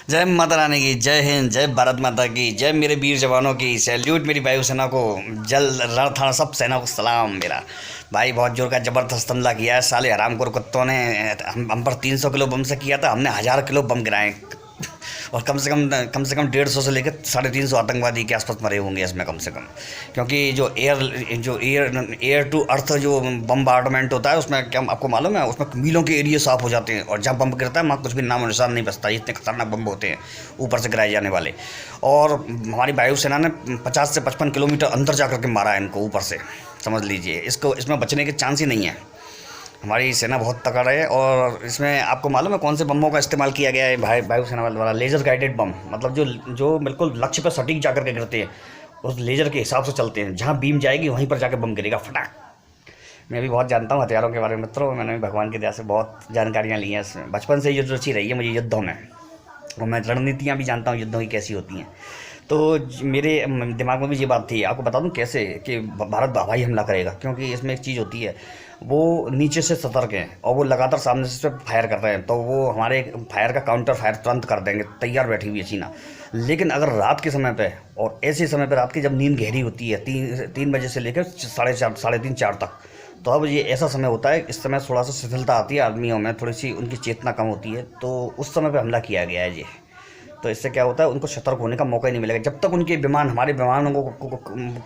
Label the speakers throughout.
Speaker 1: जय माता रानी की, जय हिंद, जय भारत माता की, जय मेरे वीर जवानों की। सैल्यूट मेरी वायुसेना को, जल रण थाना सब सेना को सलाम मेरा। भाई बहुत जोर का ज़बरदस्त हमला किया है साले हरामखोर कुत्तों ने। हम पर 300 किलो बम से किया था, हमने 1000 किलो बम गिराए। और कम से कम 150 से लेकर 350 आतंकवादी के आसपास मरे होंगे इसमें कम से कम। क्योंकि जो एयर टू अर्थ जो बम्बार्डमेंट होता है उसमें क्या आपको मालूम है, उसमें मीलों के एरिया साफ हो जाते हैं और जहाँ बम गिरता है वहाँ कुछ भी नामो निशान नहीं बचता। इतने खतरनाक बम होते हैं ऊपर से गिराए जाने वाले। और हमारी वायुसेना ने 50 से 55 किलोमीटर अंदर जा कर के मारा है इनको ऊपर से। समझ लीजिए इसमें बचने के चांस ही नहीं है। हमारी सेना बहुत तगड़ है। और इसमें आपको मालूम है कौन से बमों का इस्तेमाल किया गया है? वायुसेना वाला लेज़र गाइडेड बम, मतलब जो बिल्कुल लक्ष्य पर सटीक जा करके गिरते हैं, उस लेज़र के हिसाब से चलते हैं। जहाँ बीम जाएगी वहीं पर जाके बम गिरेगा फटाक। मैं भी बहुत जानता हूँ हथियारों के बारे में मित्रों। मैंने भी भगवान की दया से बहुत जानकारियाँ ली हैं इसमें। बचपन से युद्ध रुचि रही है मुझे युद्धों में, और मैं रणनीतियाँ भी जानता हूँ युद्धों की कैसी होती हैं। तो मेरे दिमाग में भी ये बात थी, आपको बता दूं कैसे कि भारत हवाई हमला करेगा। क्योंकि इसमें एक चीज़ होती है, वो नीचे से सतर्क हैं और वो लगातार सामने से फायर कर रहे हैं, तो वो हमारे फायर का काउंटर फायर तुरंत कर देंगे, तैयार बैठी हुई है चीना। लेकिन अगर रात के समय पे, और ऐसे समय पे रात की जब नींद गहरी होती है 3 बजे से लेकर 4:30 3:30 तक, तो अब ये ऐसा समय होता है, इस समय थोड़ा सा शिथिलता आती है आदमियों में, थोड़ी सी उनकी चेतना कम होती है। तो उस समय पे हमला किया गया है ये। तो इससे क्या होता है, उनको सतर्क होने का मौका ही नहीं मिलेगा जब तक उनके विमान हमारे विमानों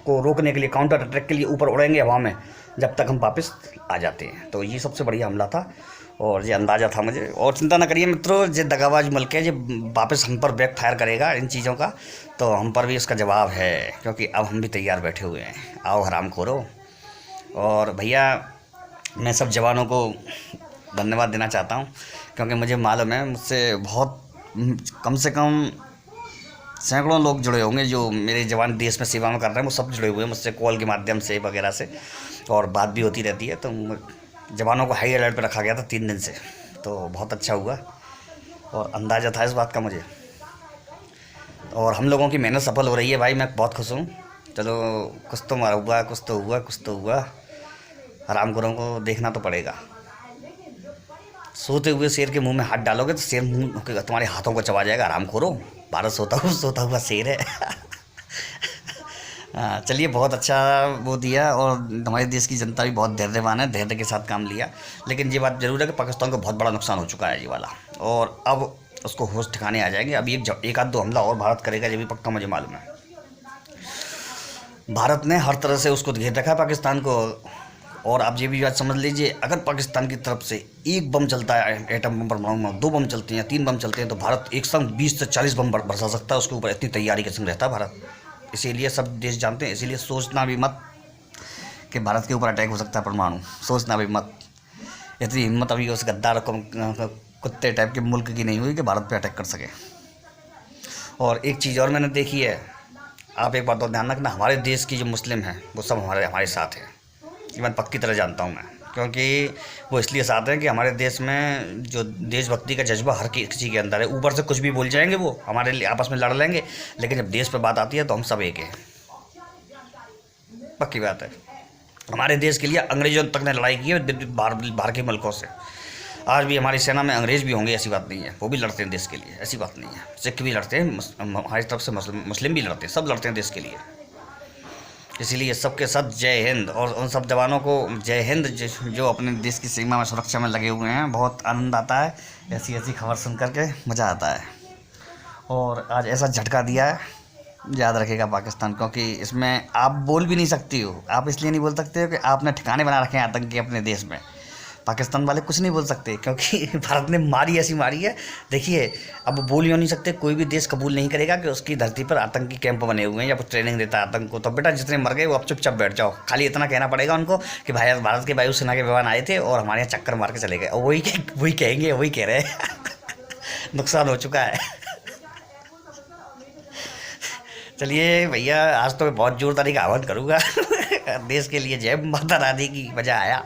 Speaker 1: को रोकने के लिए, काउंटर अटैक के लिए ऊपर उड़ेंगे हवा में, जब तक हम वापस आ जाते हैं। तो ये सबसे बढ़िया हमला था और ये अंदाज़ा था मुझे। और चिंता ना करिए मित्रों, ये दगाबाज मुल्क है, ये वापस हम पर बैक फायर करेगा इन चीज़ों का। तो हम पर भी इसका जवाब है, क्योंकि अब हम भी तैयार बैठे हुए हैं। आओ हराम खोरो। और भैया मैं सब जवानों को धन्यवाद देना चाहता हूँ, क्योंकि मुझे मालूम है मुझसे बहुत कम से कम सैकड़ों लोग जुड़े होंगे जो मेरे जवान देश में सेवा में कर रहे हैं। वो सब जुड़े हुए हैं मुझसे कॉल के माध्यम से वगैरह से, और बात भी होती रहती है। तो जवानों को हाई अलर्ट पर रखा गया था 3 दिन से, तो बहुत अच्छा हुआ और अंदाज़ा था इस बात का मुझे। और हम लोगों की मेहनत सफल हो रही है भाई, मैं बहुत खुश हूँ। चलो कुछ तो मारा हुआ, कुछ तो हुआ। हरामखोरों को देखना तो पड़ेगा। सोते हुए शेर के मुंह में हाथ डालोगे तो शेर मुंह तुम्हारे हाथों को चबा जाएगा। हरामखोरो, भारत सोता हुआ शेर है। हाँ, चलिए बहुत अच्छा वो दिया। और हमारे देश की जनता भी बहुत धैर्यवान है, धैर्य के साथ काम लिया। लेकिन ये बात ज़रूर है कि पाकिस्तान को बहुत बड़ा नुकसान हो चुका है ये वाला, और अब उसको होश ठिकाने आ जाएंगे। अब एक आध दो हमला और भारत करेगा, ये भी पक्का मुझे मालूम है। भारत ने हर तरह से उसको घेर रखा है पाकिस्तान को। और आप ये भी बात समझ लीजिए, अगर पाकिस्तान की तरफ से एक बम चलता है, एटम बम परमाणु बम, 2 बम चलते हैं, 3 बम चलते हैं, तो भारत एक संग 20 से 40 बम बरसा सकता है उसके ऊपर। इतनी तैयारी के संग रहता है भारत। इसीलिए सब देश जानते हैं। इसीलिए सोचना भी मत कि भारत के ऊपर अटैक हो सकता है परमाणु, सोचना भी मत। इतनी हिम्मत अभी उस गद्दार कुत्ते टाइप के मुल्क की नहीं हुई कि भारत पे अटैक कर सके। और एक चीज़ और मैंने देखी है, आप एक बात और ध्यान रखना, हमारे देश की जो मुस्लिम हैं वो सब हमारे साथ हैं। ये मैं पक्की तरह जानता हूँ मैं, क्योंकि वो इसलिए साथ हैं कि हमारे देश में जो देशभक्ति का जज्बा हर किसी के अंदर है। ऊपर से कुछ भी बोल जाएंगे वो, हमारे लिए आपस में लड़ लेंगे, लेकिन जब देश पे बात आती है तो हम सब एक हैं। पक्की बात है। हमारे देश के लिए अंग्रेज़ों तक ने लड़ाई की है बाहर के मुल्कों से। आज भी हमारी सेना में अंग्रेज़ भी होंगे, ऐसी बात नहीं है। वो भी लड़ते हैं देश के लिए, ऐसी बात नहीं है। सिख भी लड़ते हैं, हमारी तरफ से मुस्लिम भी लड़ते हैं, सब लड़ते हैं देश के लिए। इसीलिए सबके साथ जय हिंद। और उन सब जवानों को जय हिंद जो अपने देश की सीमा में सुरक्षा में लगे हुए हैं। बहुत आनंद आता है ऐसी खबर सुन करके, मज़ा आता है। और आज ऐसा झटका दिया है, याद रखेगा पाकिस्तान, क्योंकि इसमें आप बोल भी नहीं सकती हो। आप इसलिए नहीं बोल सकते हो कि आपने ठिकाने बना रखे हैं आतंकी अपने देश में। पाकिस्तान वाले कुछ नहीं बोल सकते, क्योंकि भारत ने मारी ऐसी मारी है। देखिए अब बोल ही नहीं सकते, कोई भी देश कबूल नहीं करेगा कि उसकी धरती पर आतंकी कैंप बने हुए हैं या कुछ ट्रेनिंग देता है आतंक को। तो बेटा जितने मर गए वो अब चुपचाप बैठ जाओ। खाली इतना कहना पड़ेगा उनको कि भाई भारत के वायुसेना के विमान आए थे और हमारे यहाँ चक्कर मार के चले गए, और वही कहेंगे, वही कह रहे हैं। नुकसान हो चुका है। चलिए भैया, आज तो मैं बहुत जोरदारी का आह्वान करूँगा। देश के लिए जय माता रानी की। मज़ा आया।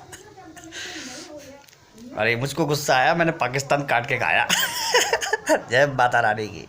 Speaker 1: अरे मुझको गुस्सा आया, मैंने पाकिस्तान काट के खाया। जय माता रानी की।